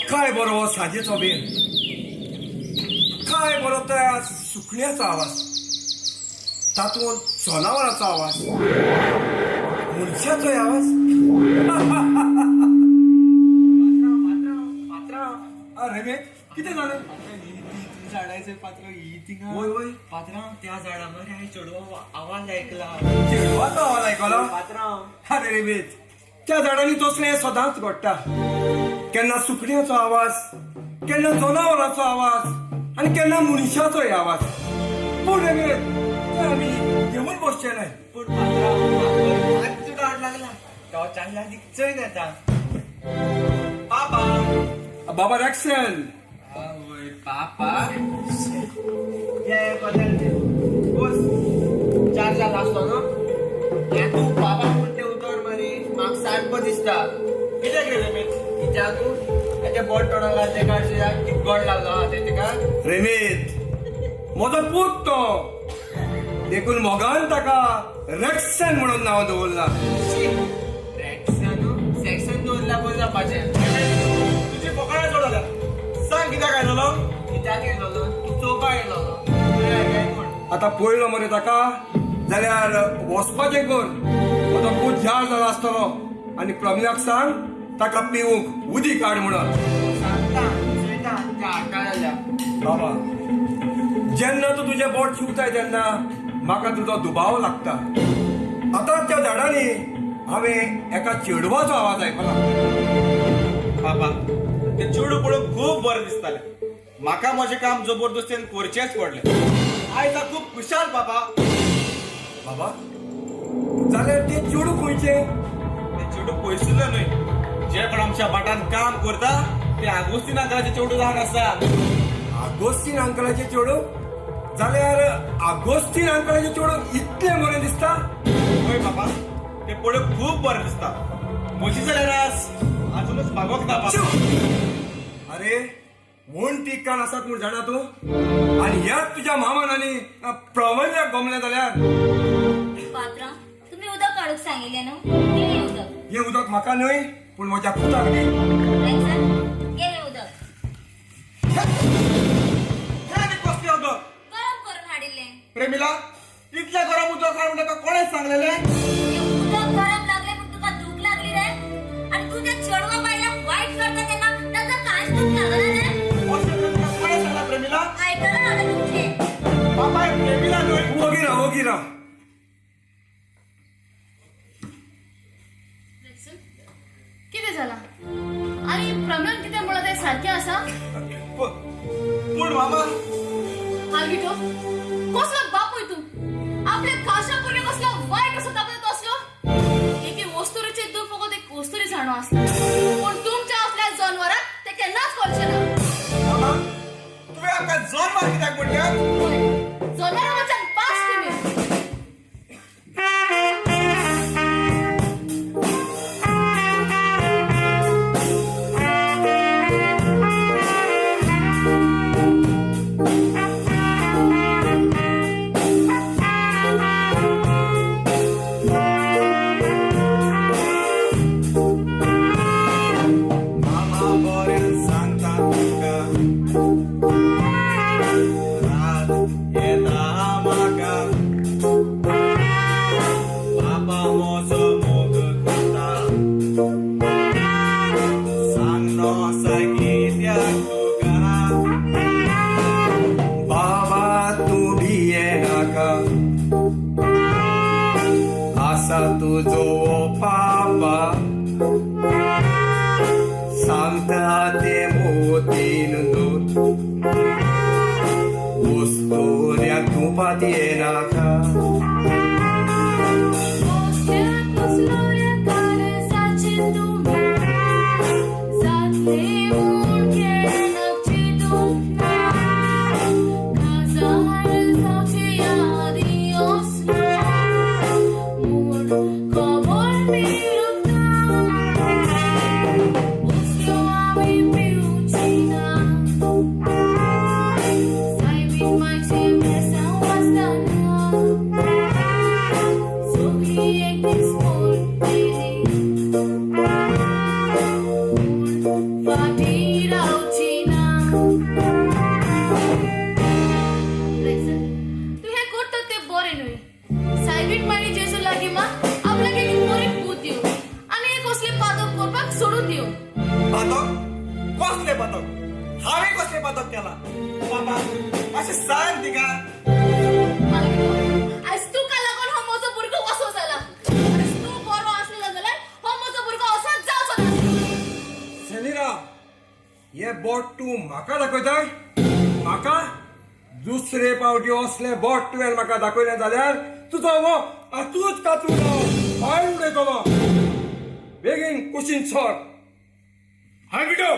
काय बरो साजेचो बेन, काय बरो त्या सुकण्याचो आवाज, तातूंत जनावरांचो आवाज, मनशाचोय आवाज. अरे कितें जालें? झाडाचे पात्र ही थिंगा वय वय पात्रां त्या झाडा मरे हांवें चेडवा आवाज आयकला. चेडवाचो आवाज आयकलो? पात्रां अरे रेबेत, त्या झाडांनी तसलें सदांच घडटा. केन्ना सुकण्याचो आवाज, केन्ना जनावरांचो आवाज आनी केन्ना मनशाचोय आवाज. पूण रेबेत तें आमी घेवन बसचे न्हय. पूण पात्रां मातसो डावट लागला. तो चांगला दीक चड येता. पापा बाबा रॅक्सन. आवय पापा ये बदल बस चार जाला आसलो न्हू. हे तूं पापा म्हणटे उतर मरे म्हाका सारको दिसता. कित्याक रे रेमेत? कित्याक हेजे बोट तोडला ते काडचे कित गोड लागलो हा ते तेका. रेमेत म्हजो पूत तो, देखून मोगान ताका रॅक्सन म्हणून नांव दवरलां. रॅक्सन सॅक्सन दवरला पळय जावपाचें. तुजी पोकळा सोडला. सांग कित्याक आयलोलो? कित्याक येयलोलो? तूं चोवपाक येयलोलो. आतां पळयलो मरे ताका जाल्यार वचपाचें कर. म्हजो पूत झाड जाला आसतलो. आणि प्रमिलाक सांग ताका पिवूंक उदी काड म्हणून. सांगता चुयता त्या आकाळल्या. बाबा जेन्ना तू तुझे बोट शिवताय तेन्ना म्हाका तुजो दुबाव लागता. आतां त्या झाडांनी हांवें एका चेडवाचो आवाज आयकला. बाबा ते चेडू पळोवंक खूप बरें दिसतालें. म्हाका म्हजें काम जबरदस्तीन करचेंच पडलें. आयज हांव खूब खुशाल बाबा. बाबा जाल्यार ते चेडू खंयचे? ते चेडू पयसुल्लें न्हय. जे कोण आमच्या भाटान काम करता ते आगोस्तीन अंकलाचे चेडू जावन आसा. आगोस्तीन अंकलाचे चेडू? जाल्यार आगोस्तीन अंकलाचे चेडू इतले बरें दिसता? होय बाबा ते पळोवंक खूप बरें दिसता. म्हशी जाल्यार अजूनच भागवंक ना बाबा. अरे म्हूण ती कान आसात म्हूण जाणा तूं? आनी ह्याच तुज्या मामान आनी प्रमल्याक गमले जाल्यार पात्रां, तुम्ही उदक काढूक सांगिल्लें न्हू? घे हें उदक. हें उदक म्हाका न्हय पूण म्हज्या पुताक दी. रेक्सा, घे हें उदक. हे आनी कसलें उदक? गरम करून हाडिल्लें. प्रेमिला इतलें गरम उदक हाड म्हणून ताका कोणें सांगलेलें? हें उदक गरम लागलें म्हूण तुका दूख लागली रे? आनी तूं त्या चेडवा बायलाक वायट करता तेन्ना ताका कांयच दूख लागना रे? अशें तुका कोणें सांगला प्रेमिला? आयकलां हांवें तुमचें. बाबा हे प्रेमिला न्हय. ओगी राव. कितें जालां? आनी प्रमोद कितें म्हणलां तें सारकें आसा? पूण मामा हालगिटो, कसलो बापूय तूं? आपल्या काशा भुरग्याक कसलो वायट असो दाखयता तो असलो? एक वस्तुरीचे दूख फकत एक वस्तुरी जाणो आसता. पूण तुमच्या असल्या जनावरांक ते केन्नाच कळचें ना. मामा तुवें आमकां जन्माक कित्याक म्हणल्यात? जनावरां वचन पास तुमी. मामा बरें सांगता तुका रात येता म्हाका. बाबा म्हजो मोग करता. सांगनो कित्याक तुका. बाबा तूं भिये नाका. आसा तुजो पापा सांगता ते मोतीन दूत. वस्तुऱ्या तुपात येनाका. बातक? कसले बातक? हांवें कसले बातक केला? बाबा अशें सांग तिका. आज तुका लागून हो म्हजो भुरगो असो जाला. आनी तूं बरो आसलो जाल्यार हो म्हजो भुरगो असोच जावचो नासलो. सनीरा हे बोट तूं म्हाका दाखयताय? म्हाका दुसरे फावटी असले बोट तुवें म्हाका दाखयलें जाल्यार तुजो हो हातूच कातून भायर उडयतलो. बेगीन कुशीन सर. हा गिडो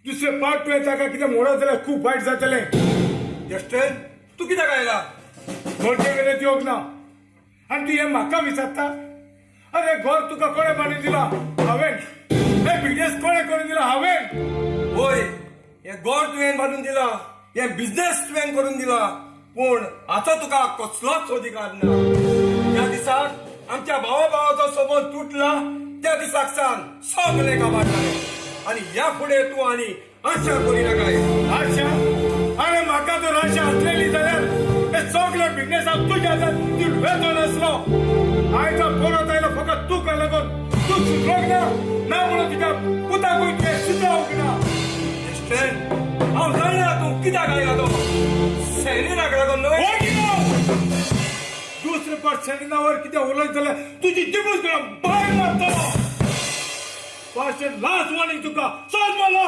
दुसरे पार्ट तुवें ताका कितें म्हणत जाल्यार खूब वायट जातलें. जस्टेन तूं कित्याक आयला? घरचे वेळेत येवंक ना आनी तूं हें म्हाका विचारता? अरे घर तुका कोणें बांदून दिला? हांवें. हे बिजनेस कोणें करून दिला? हांवें. होय हे घर तुवें बांदून दिला. हे बिझनेस तुवें करून दिला. पूण आतां तुका कसलोच अधिकार ना. त्या दिसाक आमच्या भावाचो संबंध तुटला त्या दिसाक सावन सगळे काबारले. आनी ह्या फुडें तूं आनी आशा करिनाकाय. आशा? अरे म्हाका जर आशा आसलेली जाल्यार हे सगळे बिजनेस हांव तुज्या हातांत तुवें नासलो. आयज परत आयलो फकत तुका लागून. सुटलो ना म्हणून तुझ्या पुताक तुझे सुद्धा उगना हांव जाणा तूं कित्याक आयला तो सैनीक लागला न्हय दुसरे पर्सेंटावर किती उलट जाल्यार तुझी जिबूच तुला बाय मारतलो पर्सेंट लास्ट वॉर्निंग तुका सोड मला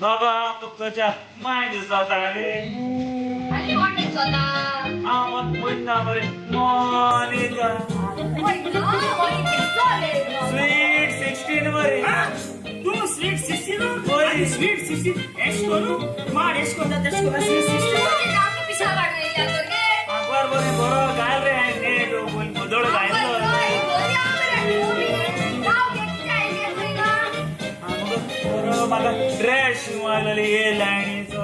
बाबा तुकाच्या माय दिसता रे आणि वाटत होता आवाज पुन्हा बरे मोनिका स्वीट 16 बरे तू स्वीट 16 होय स्वीट 16 एस्कोनु मार एस्कोदा तेस्कोदा स्वीट 16 पिशा वाढलेला दोघे आगवार बरे बरो गाल रे ने तो बोल बदळ गायलो माका ड्रेस शिवायला ये लाईनीचो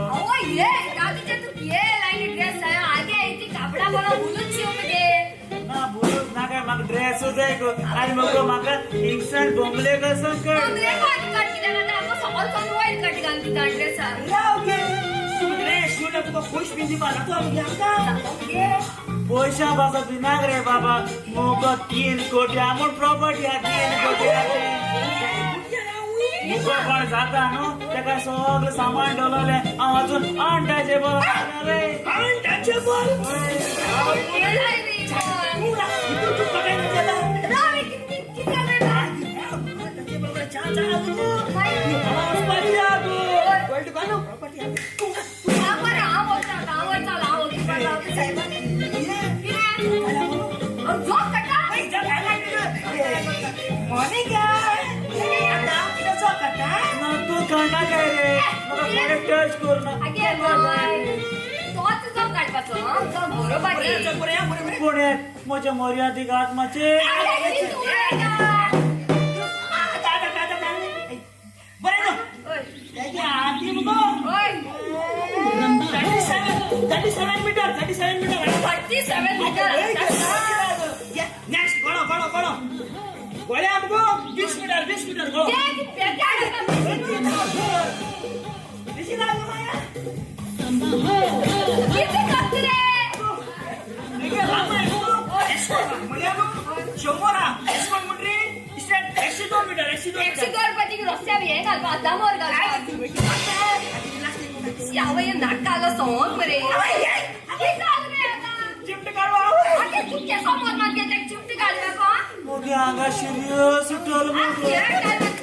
ये दादूचे तू ये लाईनी ड्रेस आहे आगे इथे कापडा मला बोलून शिवून दे ना बोलूच ना काय माका ड्रेस जाय गो आणि मग माका इन्स्टंट बोंबले कसं कर बोंबले कट किती ना आपण समोर वाईट कट घालतो काढले सर पैसा बाबा बिनाग रे बाबा मोको 3 कोटी आमूल प्रॉपर्टी आहे 3 कोटी मुको पण जाता नो तेका सगळं सामान डोलवले अजून अनटचेबल रे अनटचेबल तू काढा काय रे मला टच कर ना पुणे माझ्या मर्यादिक आत्माचे गोळ्या आमको 20 मीटर गो नाटकाला सोंग मरे चिमटे काढवा तुमच्या समोर मध्ये चिमटे काढवा का अंगा सिरियस उठल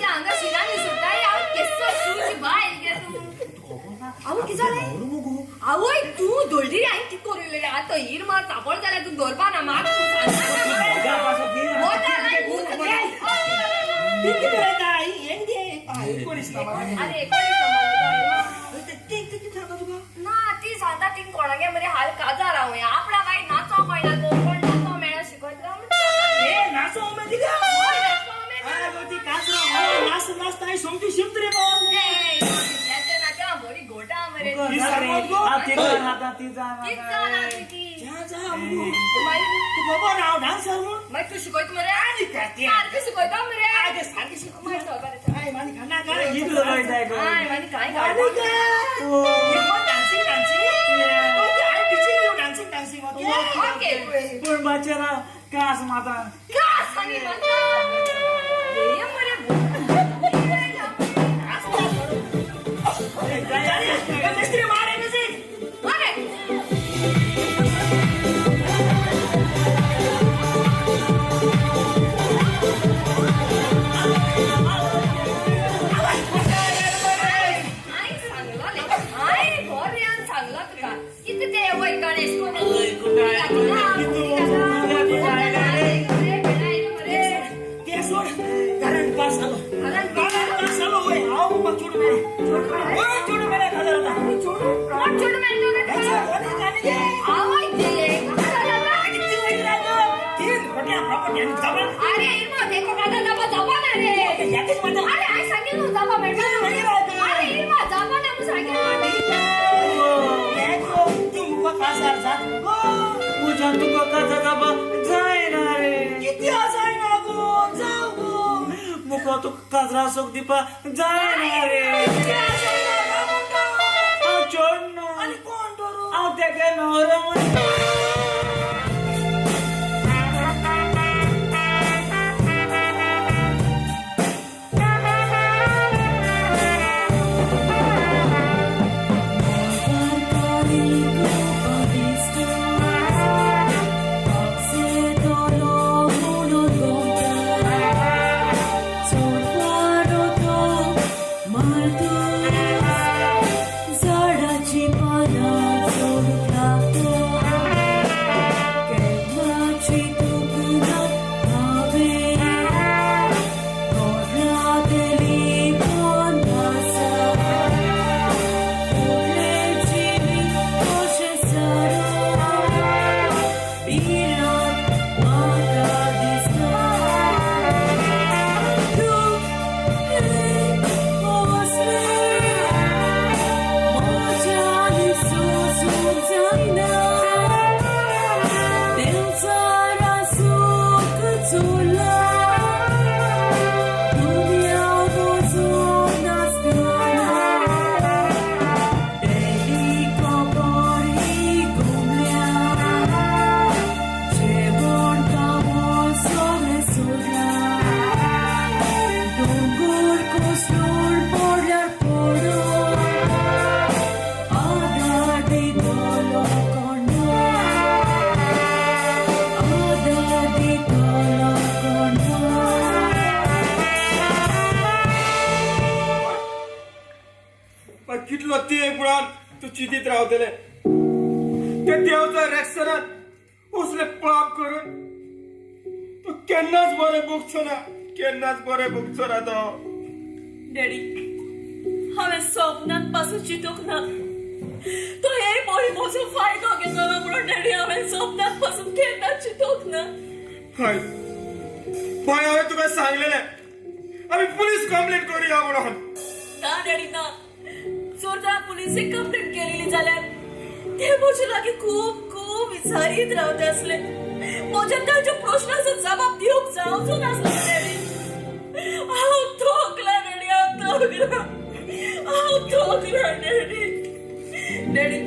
अंगा शिरानी सुद्धा याव केसो सूजी बाहेर गे तू अहो की झाले अहो तू दोल्डी आई की कोरले आता हिरमा चापळ झाला तू दोरपा ना मार मोठा नाही भूत अरे ना ती सांगता ती कोणागे मरे हाल काजा राहू आपला बाई नाचो महिना कोण नाचो मेळा शिकवत तू शिकवत मरे शिकवत मरे पण बाच्याला कास माता तू काजरा सोक दीपा जाय ना रे चोड नो हांव तेका नवरो Malto पण कितलो ते म्हणून तू चिंतीत रावतले ते देवचा रेस्टॉरंट उसले पाप करून तू केन्नाच बरें भोगचो ना केन्नाच बरें भोगचो ना तो डॅडी हांवें स्वप्नांत पासून चिंतूंक ना तो हे मोहिमेचो फायदो घेतलो म्हणून डॅडी हांवें स्वप्नांत पासून केन्नाच चिंतूंक ना हय पण हांवें तुका सांगलेलें आमी पुलीस कंप्लेंट करुया म्हणून ना डॅडी ना जर त्या पुलिसेक कंप्लेंट केलेली जाल्यार ते म्हजे लागीं खूब खूब विचारीत रावता आसले म्हज्या तांच्या प्रश्नाचो जबाब दिवंक जावचो नासलो डॅडी हांव थोकला डॅडी हांव थोकला डॅडी डॅडी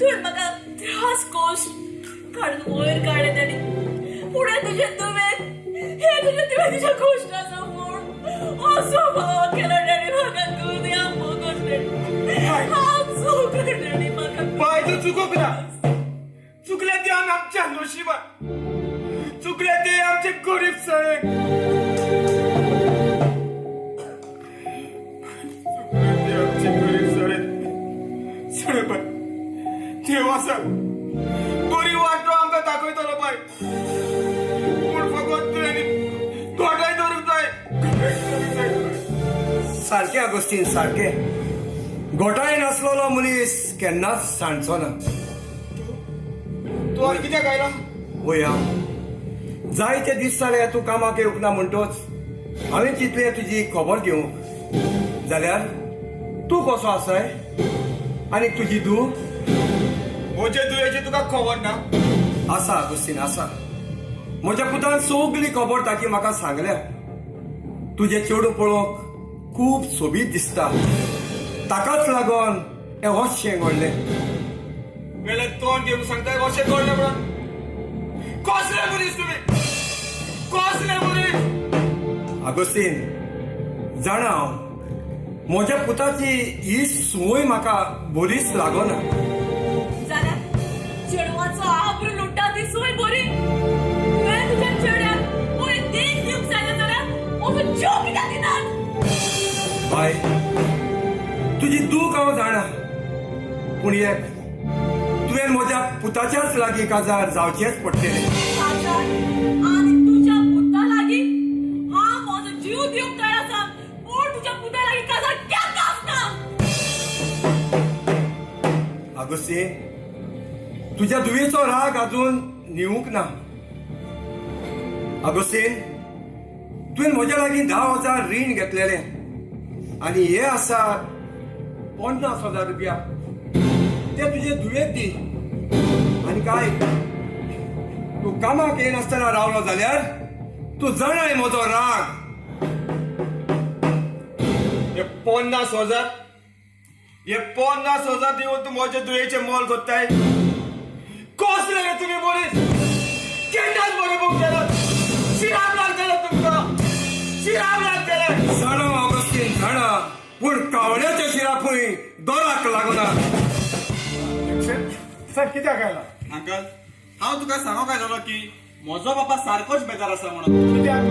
तुवें म्हाका त्रास कोश काडून वयर काडले डॅडी पुढे तुजे तुवें हे तुजे तुवें तुज्या कोश्टाचो म्हूण असो भाव केला डॅडी म्हाका तूं द्या मोगोस डॅडी हांव चुकलें डॅडी म्हाका पाय तू चुकोक ना चुकले ते आमच्या नशिबान चुकले ते आमचे गरीब सळे चुकले ते आमचे गरीब सळे सळे पण देव आसा बरी वाट आमकां दाखयतलो पाय पूण फकत तुवें तोटाय धरूंक जाय सारकें अगोस्तीन सारकें घोटाळे नासलोलो मनीस केन्नाच सांडचो ना तू आनी कित्याक आयला वया जायते दीस जाले तूं कामाक येवंक ना म्हणटोच हांवें चिंतलें तुजी खबर घेवंक जाल्यार तूं कसो आसाय आनी तुजी धूव म्हजे दुयेची तुका खबर ना आसा अगोस्तीन आसा म्हज्या पुतान सगळी खबर ताची म्हाका सांगल्या तुजें चेडूं पळोवंक खूब सोबीत दिसता ताकाच लागून हें होशें घडलें वेळेत तोंड घेऊन सांगताय अशें कळलें म्हणून कसले मनीस तुम्ही कसले मनीस अगोस्तीन जाणा हांव म्हज्या पुताची ही संवय म्हाका बरीच लागना जाल्यार चेडवाचो आब्रू लुट्टा ती सोय बरी तुवें तुज्या चेड्याक बरी देख दिवंक जाय जाल्यार असो जीव कित्याक दिनात बाय तुजी दूख हांव जाणा पूण एक तुवें म्हज्या पुताच्याच लागीं काजार जावचेंच पडटलें आणि तुझ्या पुता लागीं हांव म्हजो जीव दिवंक तयार आसा पूण तुज्या पुता लागीं काजार केन्ना आसना अगोस्तीन तुज्या दुयेचो राग अजून निवूंक ना अगोस्तीन तुवें म्हज्या लागीं 10,000 रीण घेतलेलें आनी हे आसा 50,000 रुपया ते तुजे दुयेक दी आनी काय तूं कामाक येनासतना रावलो जाल्यार तूं जाणाय म्हजो राग हे 50,000 हे 50,000 दिवून तू म्हजे दुयेचे मोल कोत्ताय कसले रे तुम्ही मनीस केन्नाच बरें भोग केला शिराम लागतलो तुमकां शिराम लागतले जाणो अगोस्तीन जाणा पूण कावळ्याच्या शिरापूय दोराक लागना सर कित्याक आयला अंकल हांव तुका सांगो काय झालो की म्हजो बापा सारकोच बेजार आसा म्हणून कित्याक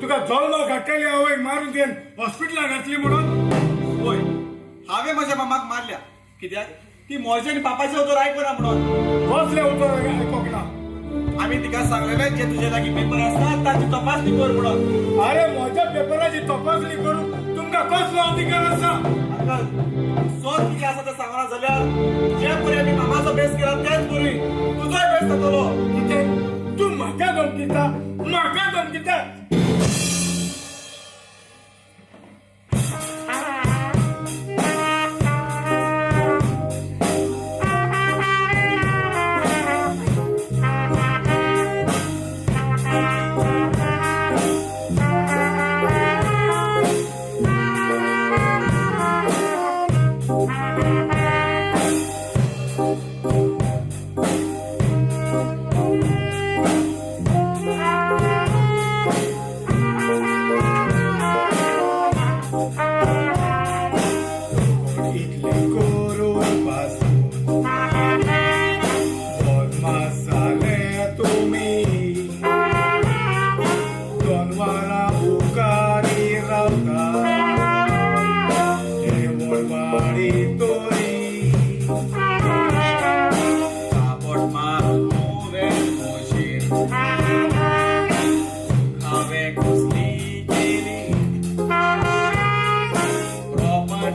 तुका जल्लो घातलेली आवयक मारून तुवें हॉस्पिटलाक घातली म्हणून होय हांवें म्हज्या मामाक मारल्या कित्याक ती म्हजे आनी पापाचे उतर आयकना म्हणून कसले उतर आयकोंक ना आमी तिका सांगलेलें जे तुजे लागीं पेपर आसता ताची तपासणी कर म्हणून अरे म्हज्या पेपराची तपासणी करूंक तुमकां कसलो अधिकार आसा अंकल सोद कितें आसा तें सांगना जाल्यार जे पळय आमी मामाचो बेस केला तेच बरी तुजोय बेस जातलो कितें तूं म्हाका धमकिता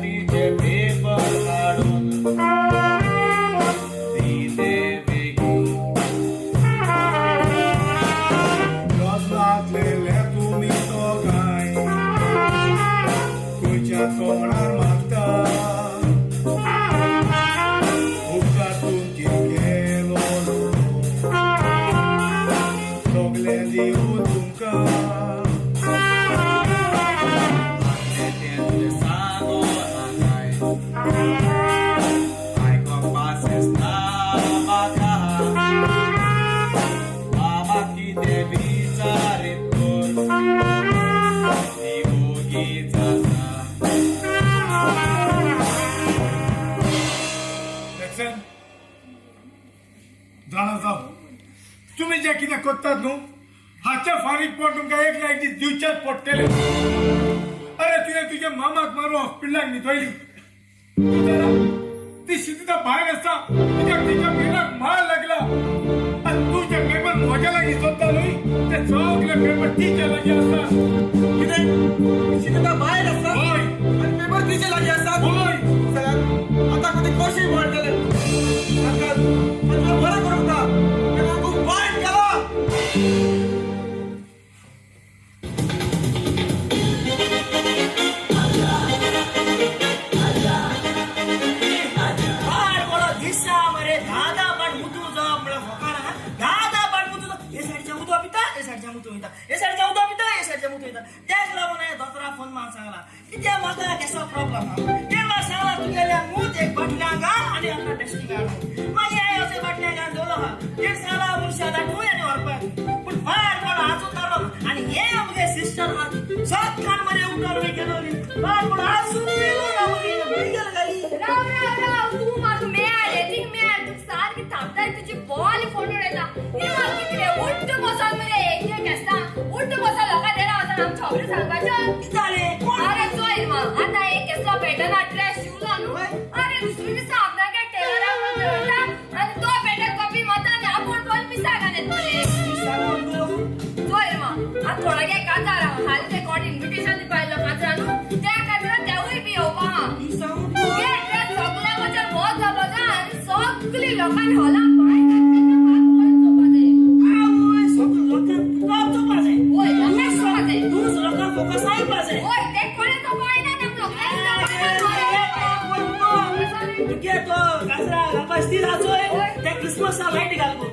तिचे पेपर काढून दिले वेगळी घातलेले तुम्ही तो काय तुझ्या तोंडार मागता उपकारून केलो सगळे दिवू तुमकां जाणा जाव तुम्ही जे कितें करतात न्हू हाचे फारीक पोट तुमकां एक लायक दीस दिवचेच पडटले अरे तुवें तुज्या मामाक मारून हॉस्पिटलाक न्हिदयली ती शिकता भायर आसा तिच्या मेलाक मार लागला आनी तूं जे पेपर म्हज्या लागीं सोदता न्हू ते सगळे पेपर तिचे लागीं आसा कितें शिकता भायर आसा होय आनी पेपर तिचे लागीं आसा होय सर आता कधी कशी म्हणलेले बरं करून दा पेपर खूप वाईट केला राव राव राव तू म्हाका मेळ येतीक मेळ तुका सारकी थांबताय तुजी बॉल फोडून येता इमा कितले उठ्ठ बसल मरे एक आसता उठ्ठ बसल लोकां देरा वचन आमच्या खबरी सांगपाच्यो किताले अरे चो इमा आतां एक केसलो पॅटर्न ड्रेस शिवला न्हू अरे दुसरी दिसा आपणागे टेलराक वचता आनी तो पॅटर्न कॉपी मारता आनी आपूण दोन पिसा घालत मरे चो इमा आतां थोडा गे काजार हाल ते कोण इन्विटेशन दिवपायलो काजरा न्हू त्या काजरा तेवूय बी येवपा सगळी लोकांनी हॉला पाय क्रिसमस लाईट घालतो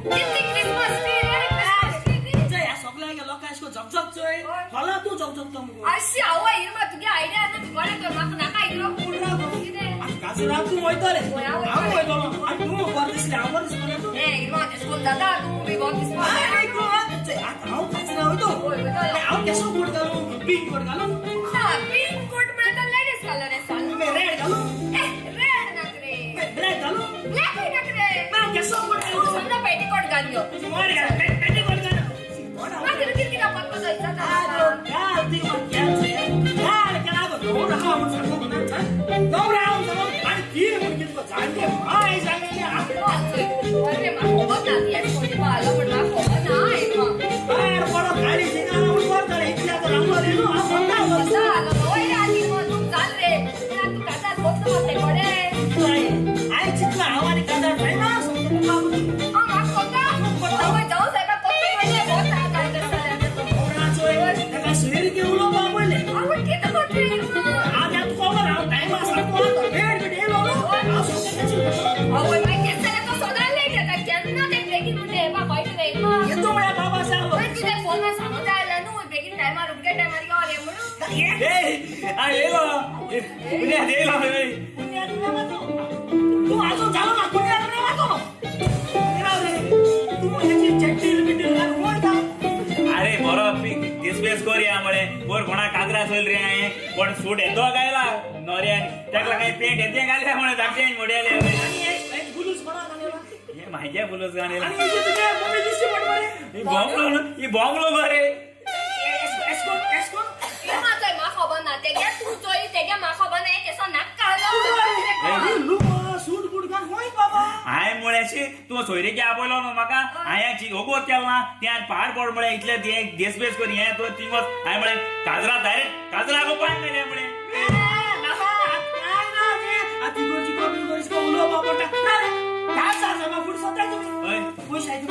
झकझकचोय होला तू झकझकतो अशी आवय इरमा तुगे आयडिया ना तुगडे कर म्हाका नाका इकरो पुडरा कितें काजरा तू वयतले हांव वयतलो आनी तूं बरें दिसलें हांव बरें दिसलें तूं ए इरमा तेशकोन जाता तूं बी बॉक दिसता हांव काजरा वयतो हांव केसो कोट घालू पिंक कोट घालू हा पिंक कोट म्हणटा लेडीज कलर आहे साल रेड घालू ए रेड नकरे ब्लॅक घालू ब्लॅक नकरे ना केसो कोट तू समजा पेटीकोट घालियो मार घाल पेटी कोट घाल ना किरकिर किरा पत्तो जायचा घाल ती घाल केला गो राहा म्हणून सांगतो ना राहा म्हणून आणि तीन म्हणून कितको जाणते माय जाणले अरे म्हाका खबर ना ती आनी कोणी पाहिलं पण म्हाका खबर ना इरमा बाहेर पडो गाडी शिकायला म्हणून वर इतल्या तर आम्हाला रेलो हा म्हणता बसा आलो ओय आली मग तू चाल रे तू काजार बघतो मग ते पडे आई चितला आवानी काजार नाही ना समजून बाबू म्हाका कोता आवय जाऊ साहेब कोता म्हणजे बोता काय करता ओराचोय त्याला शहर केवलो बाबले आवय किती कोते इरमा आज या तू खबर आव टाइम असतो वेळ बिडेलो आ सोके आवय माय केसले तो सोडा लेट येता केन्ना ते ब्रेकिंग मध्ये बा बाईट रे इरमा येतो माझ्या बाबा सांग ओय तुझे फोन वर सांगता आला नु ब्रेकिंग टाइमर उगे टाइमर यो रे म्हणून ए आ येलो पुण्या देलो रे पुण्या तुला मातो तू आजो जाऊ ना पुण्या तुला मातो रे तू याची चट्टी बिट्टी घाल कोण का अरे बरोबर डिस्प्लेस करूया मळे वर कोणा कागरा चल रे आहे पण सूट येतो गायला नोऱ्यान त्याला काही पेंट येते घालल्या म्हणे धाकटे मोड्याले आणि एक गुलूस बना झालेला हे माहिती बोलस गाणेला आणि इथे तुझे मम्मी दिसते पण बरे ही बॉम्बलो बरे एस्कोन इरमा तो मा खबर ना ते गे तू चोई ते गे मा खबर ना केसो नाक कालो लुमा सूट बूट घाल होय बाबा हाय मुळ्याशी तू सोयरे की आपयलो न्हू म्हाका हांय होगोत केलो ना त्यान पहाड पड म्हळे इतले ते देसबेस करी हे तो तिंगोस हांय म्हळे काजरा डायरेक्ट काजरा गो पाय मेले म्हळे माझा फुट स्वतः तुम्ही पैसे आहे तुम्ही.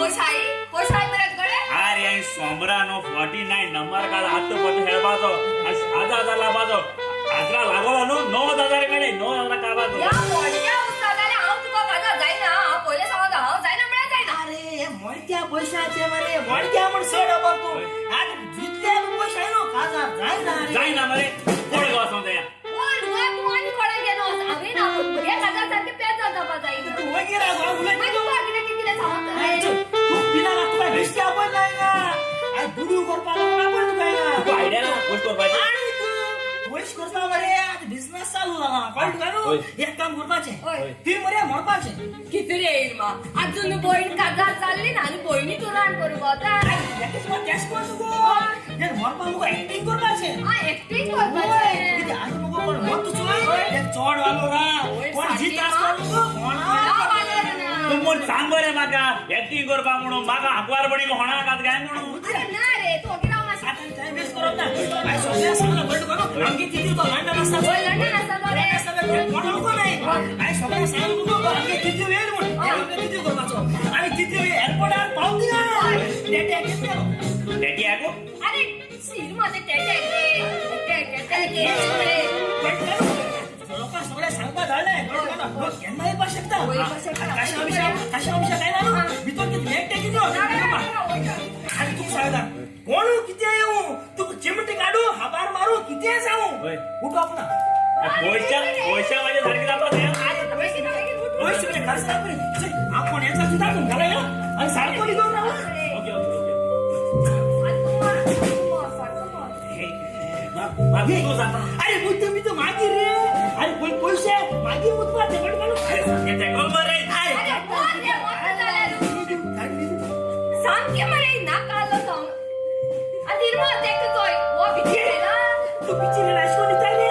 पोशाई बरं कडे अरे सोमरा नो 49 नंबर काढ हात पट हेळबाजो हजार लाभाजो आजरा लागलो नो 9000 मेळे 9000 काबाजो या मोठ्या उस्तादाने हाव तुका माझा जाईना हाव पहिले सांगा हाव जाईना मिळा जाईना अरे मोडक्या पैशाचे मरे मोडक्या म्हण सोड बघतो आज जितले पैसे आहे नो खाजा जाय ना मरे कोण गाव द्या कोण वा तू आणि कोणा गेलो आम्ही ना 1000 सारखे पेज जाता जाईना तू वगैरे मग तू किती किती सांगत तू बिना तुला दिसते आपण नाही ना अरे बुडू करपाला आपण काय ना आयडिया ना पोस्ट कर पाहिजे आणि तू वैश करता मरे आज बिझनेस चालू झाला कळत का नो एक काम करपाचे ती मरे मरपाचे किती रे इल्मा अजून बहीण काजार चालली ना आणि बहिणी तू रान करू आता त्याच्याच मग त्याच कोण तू हे मरपा मग ऍक्टिंग करपाचे हा ऍक्टिंग करपाचे किती आज मग कोण मत तू एक चोड वालो रा कोण जीत असतो कोण तुमोन सांग बरे माका ऍक्टिंग करपा म्हणून माका हाकवार बडी होणार कात काय म्हणून अरे ना रे तो गिराव ना आता काय बेस करत ना काय सोन्या सांगला बंद करो आमची किती तो लंडन असता होय लंडन असता रे कोण लोक नाही काय सोन्या सांगू नको आमची किती वेळ म्हणून आम्ही किती करपाचो आणि किती वेळ एअरपोर्टवर पाहून दिला डेटे किती डेटी आगो अरे सीर मध्ये टेटे लोक सगळे सांगता झालंय लोक केन्ना येऊ शकता होय, येऊ शकता. कशा विषय काय ना मी तो किती एक टेकी देऊ आणि तू सांगता कोण किती येऊ तू चिमटी काढू हाबार मारू किती जाऊ होय. उठो आपण पैसा माझ्या सारखी दाखवत पैसे खर्च आपण आपण याचा सुद्धा घालायला आणि सारखं निघून राहा ओके तू जाता अरे बुद्ध मी तर मागे रे अरे कोण पैसे मागे मुतवा ते पण मला येते कोण बरे सांग मरे नाका आलो सांग आणि इरमा देखतोय वो बिचेला तू पिचिरे राशोनी ताले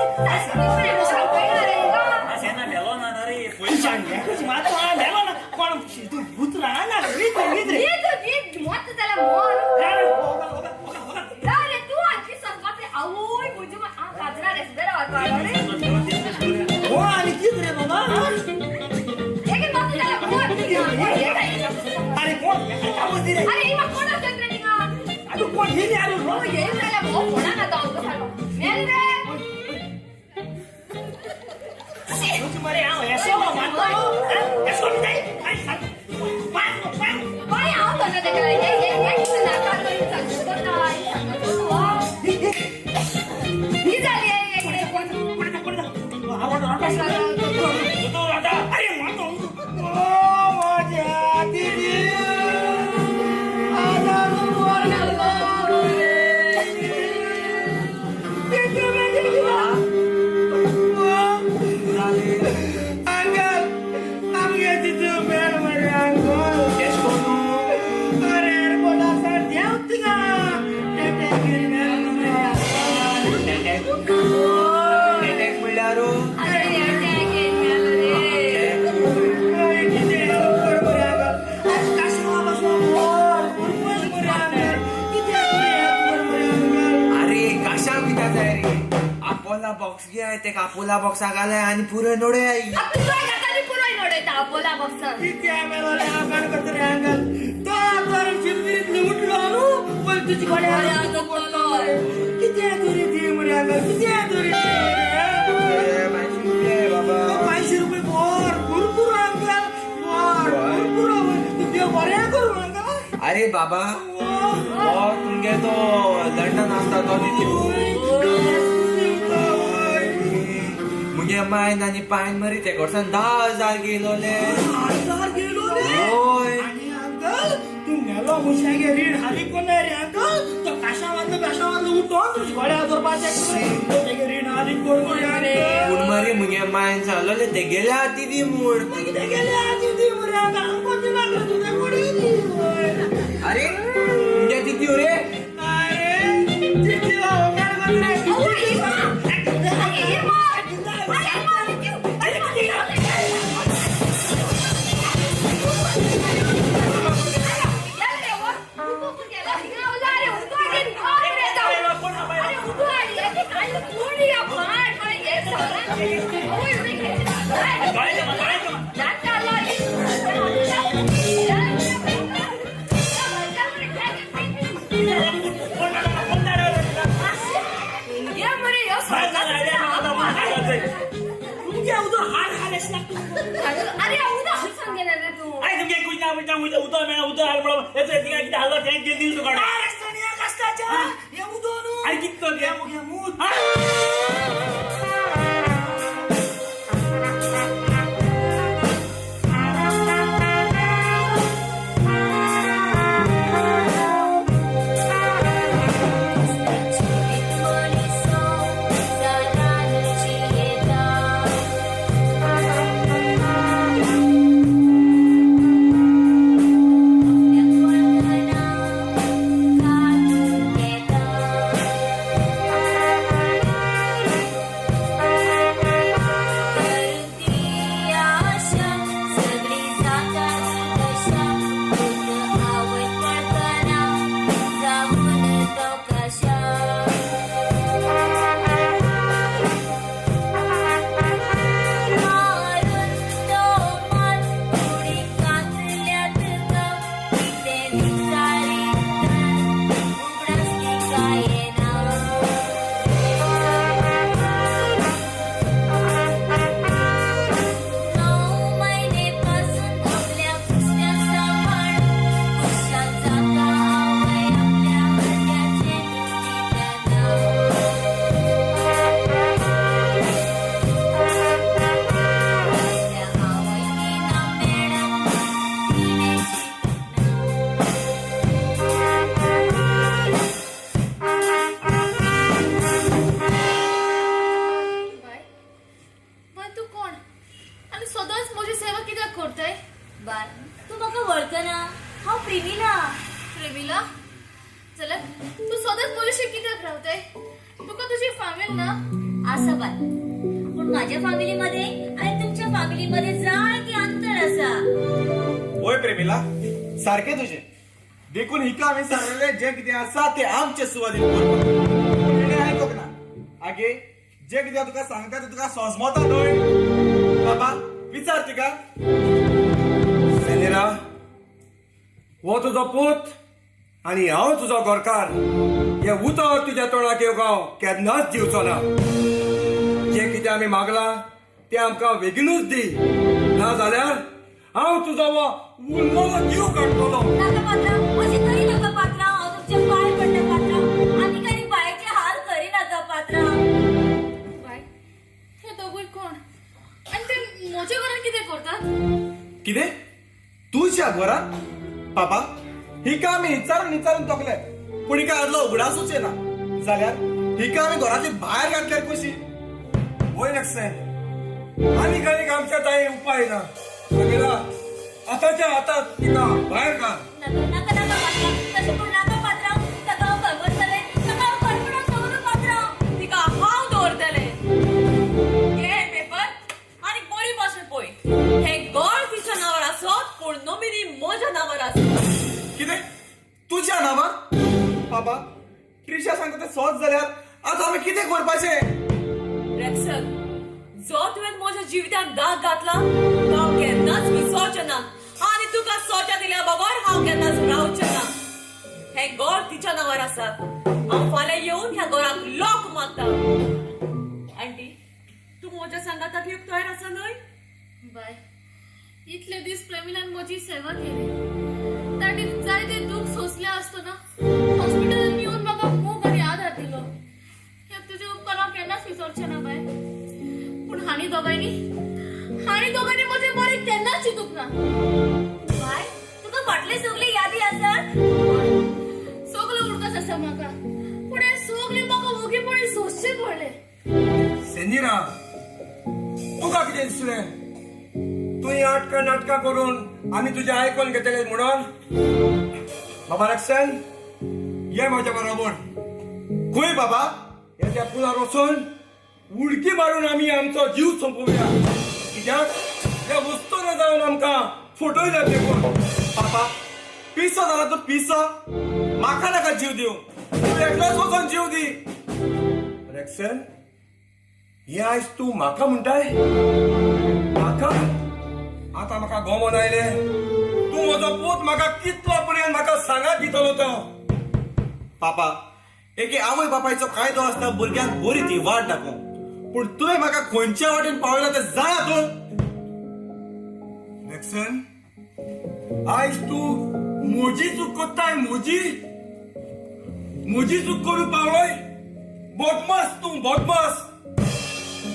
असेना भेलो ना रे पैसा एकच मात्र नेला ना कोण तू भूत राहा ना रीत रे मत त्याला मोर अरे तू आजी संपाते आवोय बुझू आ काजरा रेसबेरा वाटवा रे हो आणि किती रे बाबा एक मत त्याला मोर अरे कोण आवाज दे रे अरे इमा कोण असत रे निगा अरे कोण हे आलो हो ये त्याला मोर कोणा ना दाव तो सालो मेल रे तुझी मरे आव ऐसे हो मारतो ऐसे मी जाई बाय आओ तो ना देखा ये किती नाका तो सांगतो नाही ही झाली आहे इकडे कोण आवड राहता अरे मारतो माझ्या दिदी अरे अटॅक येईल रे अरे कशा पिता जाय रे अपोला बॉक्स घ्या ते अपोला बॉक्स आगालाय आणि पुरे नोडे आई आपण काय करता पुरोय नोडे बोला बॉक्स तुझी बाबा 500 रुपये भरपूर अंकल बऱ्या करू अंकल अरे बाबा तुमगे तो लंडन असता तो मुगे मायन आणि पायन मरी ते कडसान 10,000 गेलोले होय आणि अंकल तू नेलो मुशागे रीड हाली कोण नाही रे अंकल तो कशावांद उठो तुझी घोड्या जोर पाचे रीड हाली कोण रे पूण मरी मुगे मायन चालले ते गेले आती दी मूड किती गेले आधी ती मुरे अंकल कोणती लागलं तुझ्या घोडी अरे मुगे ती रे अरे किती Oy, मार खालेस ना तू अरे उद्या हल सांगेल रे तू अरे तुमच्या कुठल्या कुठल्या उद्या मेळा उद्या हाल पडा याचं किती किती हजार थँक गेली दिवस काढा काय रस्त्याने या कष्टाच्या हे उदोनू अरे किती घ्या मूत बाय तू कोण आणि सदांच माझी सेवा कित्याक करताय बाय तू म्हाका वळखना हांव प्रेमिला प्रेमिला चला तू सदांच माझ्याशी कित्याक रावताय तुका तुझी फॅमिली ना आसा बाय पण माझ्या फॅमिलीमध्ये आणि तुमच्या फॅमिलीमध्ये जायती अंतर आसा होय प्रेमिला सारखे तुझे देखून हिका आम्ही सांगलेले जे किती आसा ते आमचे सुवादीन करपाक आयकोक ना आगे जे किती तुका सांगता ते तुका सोजमोता न्हय बाबा विचार तिका सेनेरा हो तुझो पूत आणि हांव तुजो गोरकार हे उतर तुज्या तोंडाक येवंक हांव केन्नाच दिवचो ना जे कितें आमी मागला ते आमकां बेगीनूच दी ना जाल्यार हांव तुजो हो उरलेलो जीव काडटलो नाका पात्रा अशी करी नाका पात्रा हांव तुमचे पांय पडटा पात्रा आनी काही बायचे हाल करी नाका पात्रा बाय हे दोघूय कोण आणि ते म्हज्या घरात कितें करतात कितें तुझ्या घरात बाबा हिका आमी विचारून तोकले पूण हिका आदलो उगडासूच येना जाल्यार हिका आमी घराची भायर घातल्यार कशी होय नक्सेन आनी काही आमच्या ताई उपाय ना सगळा आताच्या आतां तिका भायर घाल नाका नाका नाका पात्रा तशें पूण नाका पात्रा ताका हांव करमरतलें ताका हांव करमणाक दवरू पात्रा तिका हांव दवरतले घे पेपर आणि बरी भाशेन पळय हे गोळ तिच्या नावार आसत पूण नमिनी म्हज्या नावार आसत कितें तुझ्या नांवार बाबा ट्रिशा सांगता ते सोच जाल्यार आतां आमी कितें करपाचें रॅक्सन जो तुवें म्हज्या जिवितांत दाग घातला तो हांव केन्नाच विसरचें ना आनी तुका सोच्या दिल्या बगर हांव केन्नाच रावचें ना हे गोळ तिच्या नावार आसात हांव फाल्यां येवन ह्या गोराक लॉक मारता आंटी तू म्हज्या सांगाताक येवंक तयार आसा न्हय बाय इतले दीस प्रेमिलान म्हजी सेवा केली ताणें जायते दूख सोंसलें आसतना हॉस्पिटलांत येवन म्हाका खूब बरी आदार दिलो हे तुजे उपकार हांव केन्नाच विसरचें ना बाय पूण हांणी दोगांनी म्हजें बरें केन्नाच चिंतूंक ना बाय तुका फाटले सगळे यादी आसात सगळें उडकच आसा म्हाका पूण हे सगळें म्हाका ओगीपणी सोंसचें पडलें सेनिरा तुका कितें दिसलें तुवें नाटकां करून आमी तुजें आयकून घेतले म्हणून बाबा रक्षण ये म्हज्या बरोबर खंय बाबा हे त्या पुलार वचून उडकी मारून आमी आमचो जीव संपोवया कित्याक हे वस्तून जावन आमकां फटयल्यात देखून बाबा पिसो जाला तूं पिसो म्हाका नाका जीव दिवं तूं एकलोच वचून जीव दी रॅक्सन हे आयज तूं म्हाका म्हणटाय म्हाका आतां म्हाका गोमोन आयले तूं म्हजो पूत म्हाका कितलो पर्यंत म्हाका सांगात दितलो तो पापा एके आवय बापायचो कायदो आसता भुरग्यांक बरी ती वाट दाखोवंक पूण तुवें म्हाका खंयच्या वाटेन पावयला तें जाणा तूं वॅक्सन आयज तू म्हजी चूक कोत्ताय म्हजी चूक करून पावलोय बोटमास तू बोटमास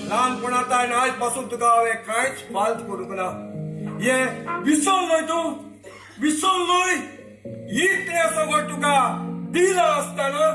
ल्हानपणांतान आयज पासून तुका हांवें कांयच फाल्त करूंक ना हे विसरलोय तूं विसरलोय इतलें सगळं तुका दिलं आसतना